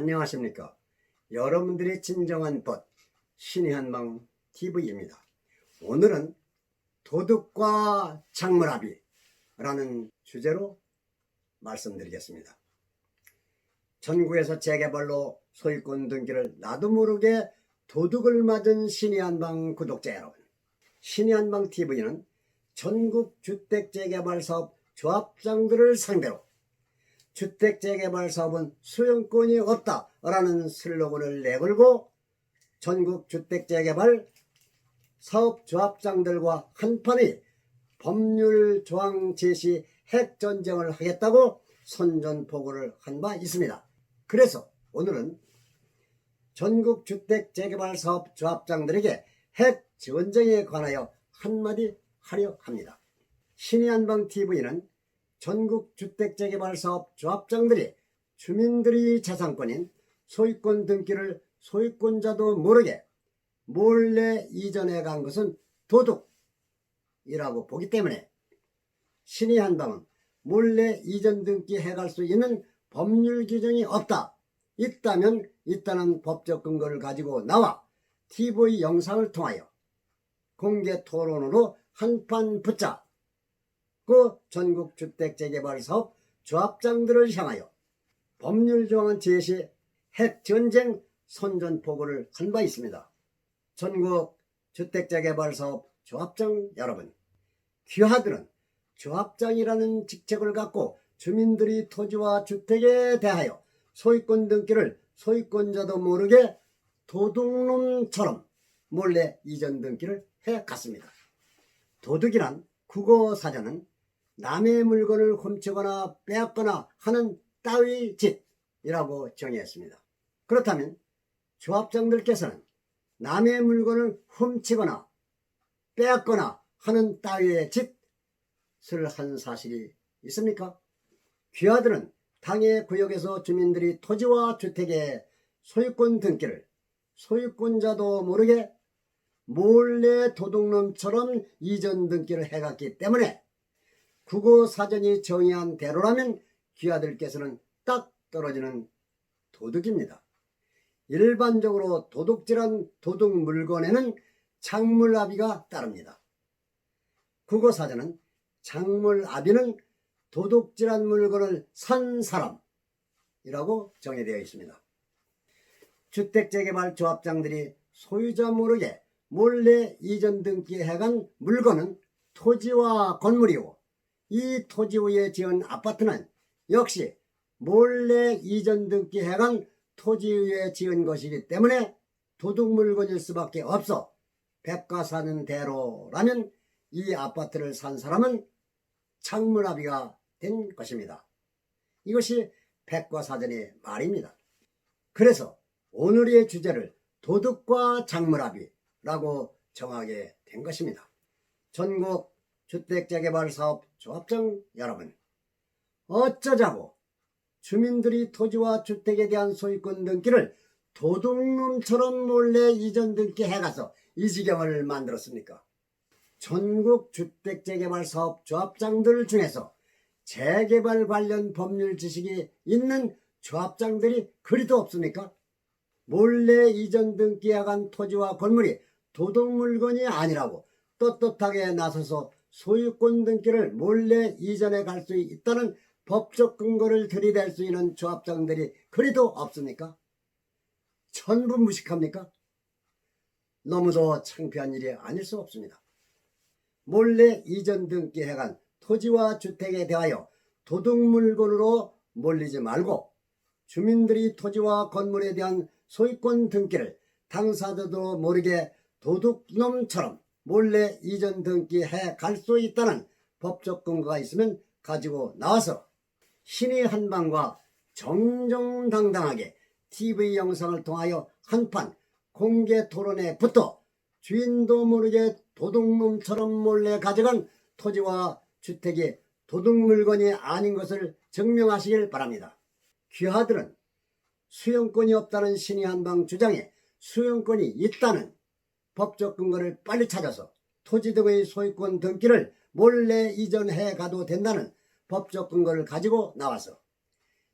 안녕하십니까. 여러분들의 진정한 벗 신의 한방 TV입니다. 오늘은 도둑과 장물합의라는 주제로 말씀드리겠습니다. 전국에서 재개발로 소유권 등기를 나도 모르게 도둑을 맞은 신의 한방 구독자 여러분, 신의 한방 TV는 전국 주택재개발사업 조합장들을 상대로 주택재개발사업은 소유권이 없다라는 슬로건을 내걸고 전국 주택재개발 사업조합장들과 한판의 법률 조항 제시 핵전쟁을 하겠다고 선전포고를 한 바 있습니다. 그래서 오늘은 전국 주택재개발사업조합장들에게 핵전쟁에 관하여 한마디 하려 합니다. 신의 한방 TV는 전국 주택재개발사업 조합장들이 주민들의 자산권인 소유권 등기를 소유권자도 모르게 몰래 이전해 간 것은 도둑이라고 보기 때문에 신의 한방은 몰래 이전 등기 해갈 수 있는 법률 규정이 없다. 있다면 있다는 법적 근거를 가지고 나와 TV 영상을 통하여 공개 토론으로 한판 붙자 그 전국 주택재개발사업 조합장들을 향하여 법률 조항 제시 핵전쟁 선전포고를 한 바 있습니다. 전국 주택재개발사업 조합장 여러분, 귀하들은 조합장이라는 직책을 갖고 주민들이 토지와 주택에 대하여 소유권 등기를 소유권자도 모르게 도둑놈처럼 몰래 이전 등기를 해갔습니다. 도둑이란 국어사전은 남의 물건을 훔치거나 빼앗거나 하는 따위 짓이라고 정의했습니다. 그렇다면 조합장들께서는 남의 물건을 훔치거나 빼앗거나 하는 따위의 짓을 한 사실이 있습니까? 귀하들은 당해 구역에서 주민들이 토지와 주택의 소유권 등기를 소유권자도 모르게 몰래 도둑놈처럼 이전 등기를 해갔기 때문에 국어사전이 정의한 대로라면 귀하들께서는 딱 떨어지는 도둑입니다. 일반적으로 도둑질한 도둑 물건에는 장물합의가 따릅니다. 국어사전은 장물합의는 도둑질한 물건을 산 사람이라고 정의되어 있습니다. 주택재개발 조합장들이 소유자 모르게 몰래 이전 등기해간 물건은 토지와 건물이고 이 토지 위에 지은 아파트는 역시 몰래 이전 등기해간 토지 위에 지은 것이기 때문에 도둑 물건일 수밖에 없어 백과사는 대로라면 이 아파트를 산 사람은 장물합의가 된 것입니다. 이것이 백과사전의 말입니다. 그래서 오늘의 주제를 도둑과 장물합의라고 정하게 된 것입니다. 전국 주택재개발사업 조합장 여러분, 어쩌자고 주민들이 토지와 주택에 대한 소유권 등기를 도둑놈처럼 몰래 이전 등기 해가서 이 지경을 만들었습니까? 전국 주택재개발사업 조합장들 중에서 재개발 관련 법률 지식이 있는 조합장들이 그리도 없습니까? 몰래 이전 등기해간 토지와 건물이 도둑 물건이 아니라고 떳떳하게 나서서 소유권 등기를 몰래 이전해 갈 수 있다는 법적 근거를 들이댈 수 있는 조합장들이 그리도 없습니까? 전부 무식합니까? 너무도 창피한 일이 아닐 수 없습니다. 몰래 이전 등기해간 토지와 주택에 대하여 도둑 물건으로 몰리지 말고 주민들이 토지와 건물에 대한 소유권 등기를 당사자도 모르게 도둑놈처럼 몰래 이전 등기해 갈 수 있다는 법적 근거가 있으면 가지고 나와서 신의 한방과 정정당당하게 TV 영상을 통하여 한판 공개 토론에 붙어 주인도 모르게 도둑놈처럼 몰래 가져간 토지와 주택이 도둑 물건이 아닌 것을 증명하시길 바랍니다. 귀하들은 수용권이 없다는 신의 한방 주장에 수용권이 있다는 법적 근거를 빨리 찾아서 토지 등의 소유권 등기를 몰래 이전해 가도 된다는 법적 근거를 가지고 나와서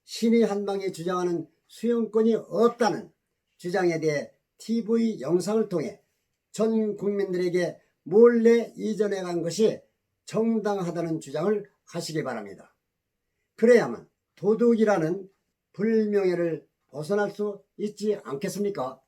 신의 한방이 주장하는 수용권이 없다는 주장에 대해 TV 영상을 통해 전 국민들에게 몰래 이전해 간 것이 정당하다는 주장을 하시기 바랍니다. 그래야만 도둑이라는 불명예를 벗어날 수 있지 않겠습니까?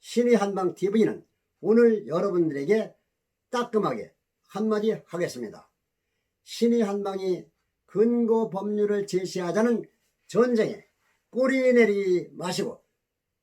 신의 한방 TV는 오늘 여러분들에게 따끔하게 한마디 하겠습니다. 신의 한방이 근거 법률을 제시하자는 전쟁에 꼬리 내리 마시고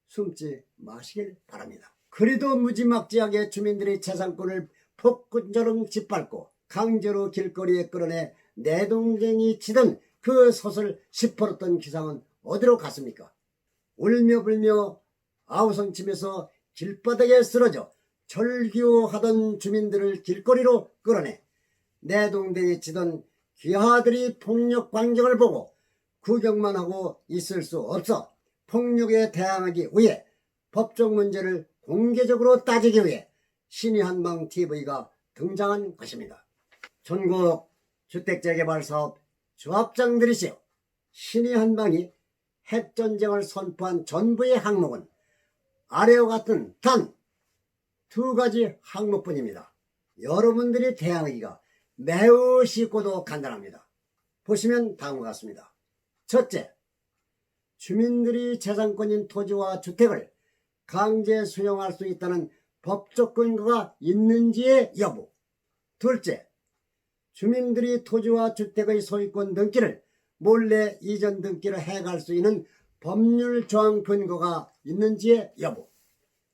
숨지 마시길 바랍니다. 그리도 무지막지하게 주민들의 재산권을 폭군처럼 짓밟고 강제로 길거리에 끌어내 내동쟁이 치던 그 솥을 시퍼렀던 기상은 어디로 갔습니까? 울며불며 아우성치면서 길바닥에 쓰러져 절규하던 주민들을 길거리로 끌어내 내동댕이 치던 귀하들이 폭력 광경을 보고 구경만 하고 있을 수 없어 폭력에 대항하기 위해 법적 문제를 공개적으로 따지기 위해 신의 한방 TV가 등장한 것입니다. 전국 주택재개발사업 조합장들이시여, 신의 한방이 핵전쟁을 선포한 전부의 항목은 아래와 같은 단 두 가지 항목뿐입니다. 여러분들이 대항하기가 매우 쉽고도 간단합니다. 보시면 다음과 같습니다. 첫째, 주민들이 재산권인 토지와 주택을 강제 수용할 수 있다는 법적 근거가 있는지의 여부. 둘째, 주민들이 토지와 주택의 소유권 등기를 몰래 이전 등기를 해갈 수 있는 법률 조항 근거가 있는지의 여부.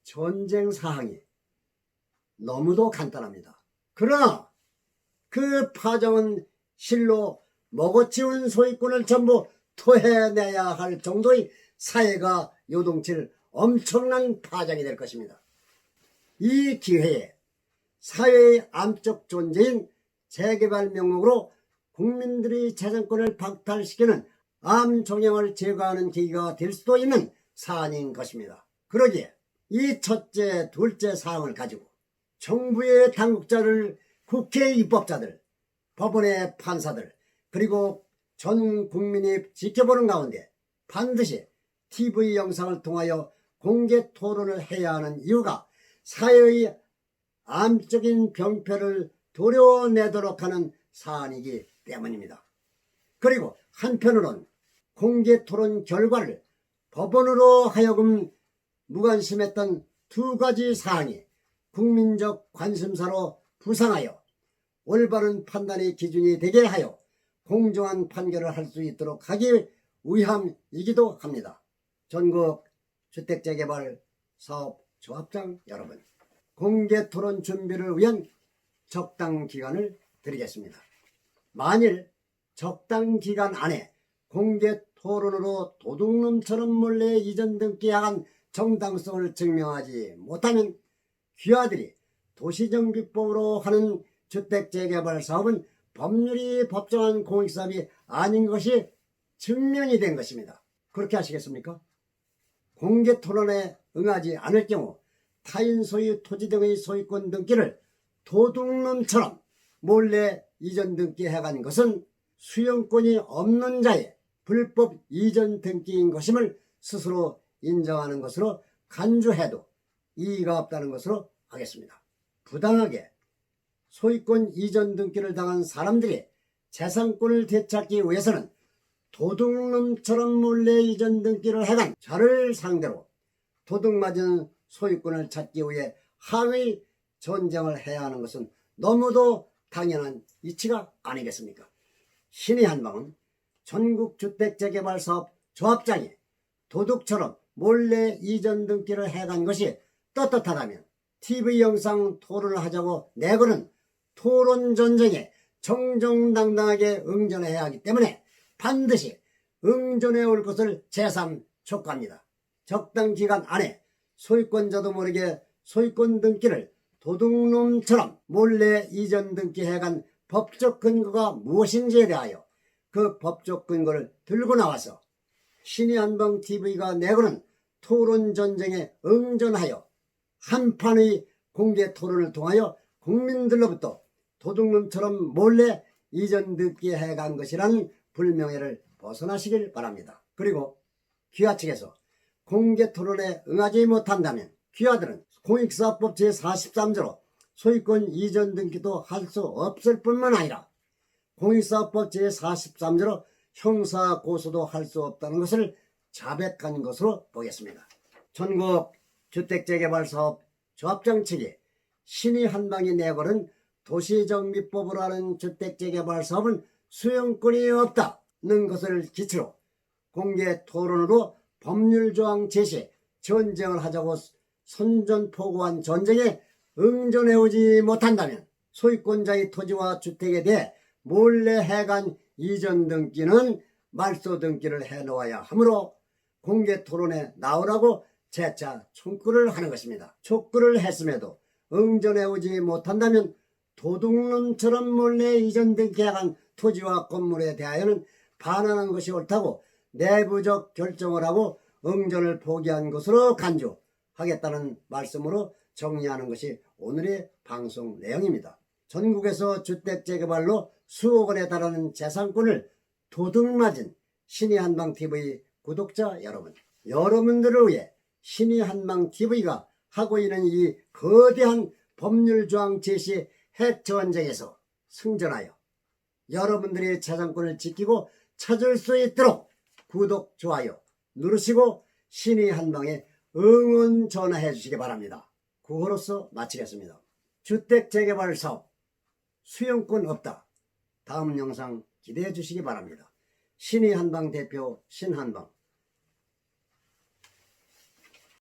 전쟁 사항이 너무도 간단합니다. 그러나 그 파정은 실로 먹어치운 소유권을 전부 토해내야 할 정도의 사회가 요동칠 엄청난 파장이 될 것입니다. 이 기회에 사회의 암적 존재인 재개발 명목으로 국민들의 재산권을 박탈시키는 암 종양을 제거하는 계기가 될 수도 있는 사안인 것입니다. 그러기에 이 첫째, 둘째 사항을 가지고 정부의 당국자를 국회의 입법자들, 법원의 판사들, 그리고 전 국민이 지켜보는 가운데 반드시 TV 영상을 통하여 공개 토론을 해야 하는 이유가 사회의 암적인 병폐를 도려내도록 하는 사안이기 때문입니다. 그리고 한편으론 공개 토론 결과를 법원으로 하여금 무관심했던 두 가지 사항이 국민적 관심사로 부상하여 올바른 판단의 기준이 되게 하여 공정한 판결을 할 수 있도록 하기 위함이기도 합니다. 전국 주택재개발 사업 조합장 여러분, 공개 토론 준비를 위한 적당 기간을 드리겠습니다. 만일 적당 기간 안에 공개 토론으로 도둑놈처럼 몰래 이전 등기한 정당성을 증명하지 못하면 귀하들이 도시정비법으로 하는 주택재개발 사업은 법률이 법정한 공익사업이 아닌 것이 증명이 된 것입니다. 그렇게 하시겠습니까? 공개 토론에 응하지 않을 경우 타인 소유 토지 등의 소유권 등기를 도둑놈처럼 몰래 이전 등기해간 것은 수용권이 없는 자의 불법 이전 등기인 것임을 스스로 인정하는 것으로 간주해도 이의가 없다는 것으로 하겠습니다. 부당하게 소유권 이전 등기를 당한 사람들이 재산권을 되찾기 위해서는 도둑놈처럼 몰래 이전 등기를 해간 자를 상대로 도둑맞은 소유권을 찾기 위해 항의 전쟁을 해야 하는 것은 너무도 당연한 이치가 아니겠습니까? 신의 한방은 전국주택재개발사업 조합장이 도둑처럼 몰래 이전 등기를 해간 것이 떳떳하다면 TV 영상 토론을 하자고 내거는 토론 전쟁에 정정당당하게 응전해야 하기 때문에 반드시 응전해 올 것을 재삼 촉구합니다. 적당 기간 안에 소유권자도 모르게 소유권 등기를 도둑놈처럼 몰래 이전 등기해간 법적 근거가 무엇인지에 대하여 그 법적 근거를 들고 나와서 신의 한방 TV가 내거는 토론 전쟁에 응전하여 한판의 공개 토론을 통하여 국민들로부터 도둑놈처럼 몰래 이전 등기해간 것이라는 불명예를 벗어나시길 바랍니다. 그리고 귀하 측에서 공개 토론에 응하지 못한다면 귀하들은 공익사법 제43조로 소유권 이전 등기도 할 수 없을 뿐만 아니라 공익사법 제43조로 형사 고소도 할 수 없다는 것을 자백한 것으로 보겠습니다. 전국 주택재개발사업 조합장 측이 신의 한방이 내걸은 도시정비법으로 하는 주택재개발사업은 수용권이 없다는 것을 기치로 공개 토론으로 법률조항 제시 전쟁을 하자고 선전포고한 전쟁에 응전해오지 못한다면 소유권자의 토지와 주택에 대해 몰래 해간 이전 등기는 말소 등기를 해놓아야 하므로 공개 토론에 나오라고 재차 촉구를 하는 것입니다. 촉구를 했음에도 응전해오지 못한다면 도둑놈처럼 몰래 이전 등기해간 토지와 건물에 대하여는 반환하는 것이 옳다고 내부적 결정을 하고 응전을 포기한 것으로 간주하겠다는 말씀으로 정리하는 것이 오늘의 방송 내용입니다. 전국에서 주택재개발로 수억 원에 달하는 재산권을 도둑맞은 신의한방TV 구독자 여러분, 여러분들을 위해 신의한방TV가 하고 있는 이 거대한 법률조항 제시 핵전쟁에서 승전하여 여러분들의 재산권을 지키고 찾을 수 있도록 구독, 좋아요 누르시고 신의한방에 응원 전화해 주시기 바랍니다. 그거로서 마치겠습니다. 주택재개발 사업 수용권 없다. 다음 영상 기대해 주시기 바랍니다. 신의한방 대표 신한방.